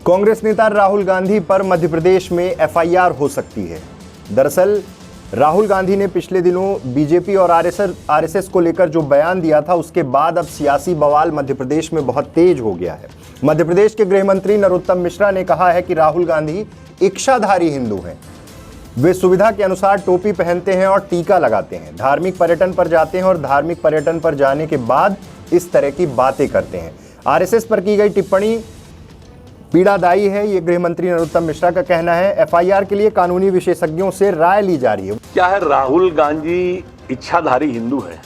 कांग्रेस नेता राहुल गांधी पर मध्य प्रदेश में एफआईआर हो सकती है। दरअसल राहुल गांधी ने पिछले दिनों बीजेपी और आरएसएस को लेकर जो बयान दिया था, उसके बाद अब सियासी बवाल मध्य प्रदेश में बहुत तेज हो गया है। मध्य प्रदेश के गृह मंत्री नरोत्तम मिश्रा ने कहा है कि राहुल गांधी इच्छाधारी हिंदू हैं। वे सुविधा के अनुसार टोपी पहनते हैं और टीका लगाते हैं, धार्मिक पर्यटन पर जाते हैं और धार्मिक पर्यटन पर जाने के बाद इस तरह की बातें करते हैं। आरएसएस पर की गई टिप्पणी पीड़ादायी है, ये गृह मंत्री नरोत्तम मिश्रा का कहना है। एफआईआर के लिए कानूनी विशेषज्ञों से राय ली जा रही है। क्या है, राहुल गांधी इच्छाधारी हिंदू है?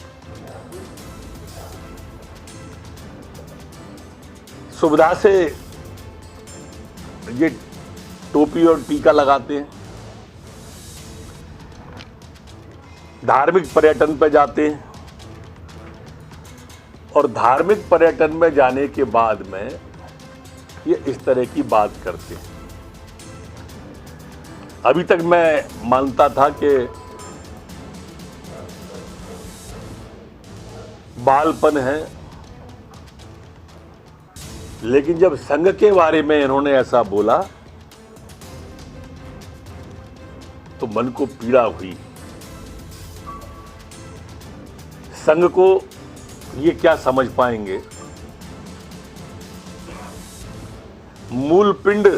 सुविधा से ये टोपी और टीका लगाते हैं, धार्मिक पर्यटन पर जाते हैं और धार्मिक पर्यटन में जाने के बाद में ये इस तरह की बात करते हैं। अभी तक मैं मानता था कि बालपन है, लेकिन जब संघ के बारे में इन्होंने ऐसा बोला तो मन को पीड़ा हुई। संघ को ये क्या समझ पाएंगे? मूल पिंड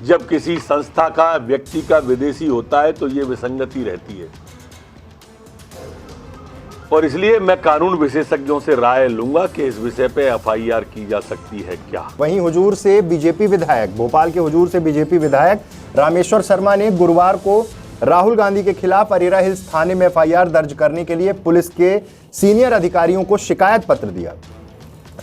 जब किसी संस्था का, व्यक्ति का विदेशी होता है तो ये विसंगति रहती है, और इसलिए मैं कानून विशेषज्ञों से राय लूंगा कि इस विषय पे एफआईआर की जा सकती है क्या। वहीं हुजूर से बीजेपी विधायक, भोपाल के हुजूर से बीजेपी विधायक रामेश्वर शर्मा ने गुरुवार को राहुल गांधी के खिलाफ अरेरा हिल्स थाने में एफआईआर दर्ज करने के लिए पुलिस के सीनियर अधिकारियों को शिकायत पत्र दिया।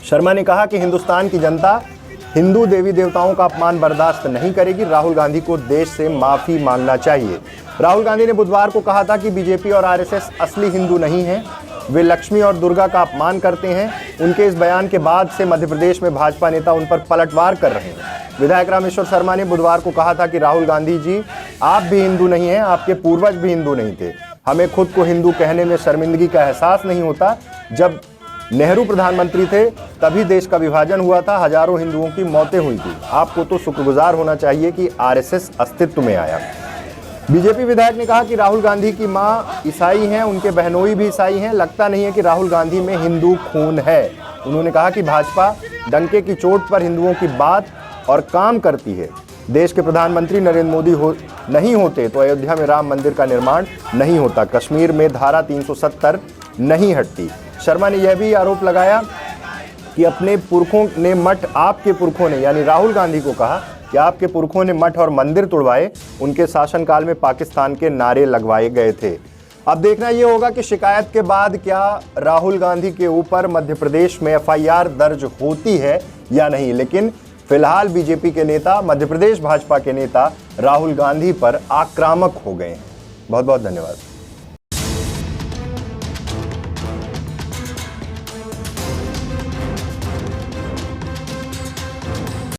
शर्मा ने कहा कि हिंदुस्तान की जनता हिंदू देवी देवताओं का अपमान बर्दाश्त नहीं करेगी। राहुल गांधी को देश से माफी मांगना चाहिए। राहुल गांधी ने बुधवार को कहा था कि बीजेपी और आरएसएस असली हिंदू नहीं हैं, वे लक्ष्मी और दुर्गा का अपमान करते हैं। उनके इस बयान के बाद से मध्य प्रदेश में भाजपा नेता उन पर पलटवार कर रहे हैं। विधायक रामेश्वर शर्मा ने बुधवार को कहा था कि राहुल गांधी जी, आप भी हिंदू नहीं हैं, आपके पूर्वज भी हिंदू नहीं थे। हमें खुद को हिंदू कहने में शर्मिंदगी का एहसास नहीं होता। जब नेहरू प्रधानमंत्री थे तभी देश का विभाजन हुआ था, हजारों हिंदुओं की मौतें हुई थी। आपको तो शुक्रगुजार होना चाहिए कि आरएसएस अस्तित्व में आया। बीजेपी विधायक ने कहा कि राहुल गांधी की मां ईसाई हैं, उनके बहनोई भी ईसाई हैं। लगता नहीं है कि राहुल गांधी में हिंदू खून है। उन्होंने कहा कि भाजपा डंके की चोट पर हिंदुओं की बात और काम करती है। देश के प्रधानमंत्री नरेंद्र मोदी नहीं होते तो अयोध्या में राम मंदिर का निर्माण नहीं होता, कश्मीर में धारा 370 नहीं हटती। शर्मा ने यह भी आरोप लगाया कि अपने पुरखों ने मठ, आपके पुरखों ने, यानी राहुल गांधी को कहा कि आपके पुरखों ने मठ और मंदिर तुड़वाए, उनके शासनकाल में पाकिस्तान के नारे लगवाए गए थे। अब देखना यह होगा कि शिकायत के बाद क्या राहुल गांधी के ऊपर मध्य प्रदेश में एफआईआर दर्ज होती है या नहीं। लेकिन फिलहाल बीजेपी के नेता, मध्य प्रदेश भाजपा के नेता राहुल गांधी पर आक्रामक हो गए हैं। बहुत बहुत धन्यवाद।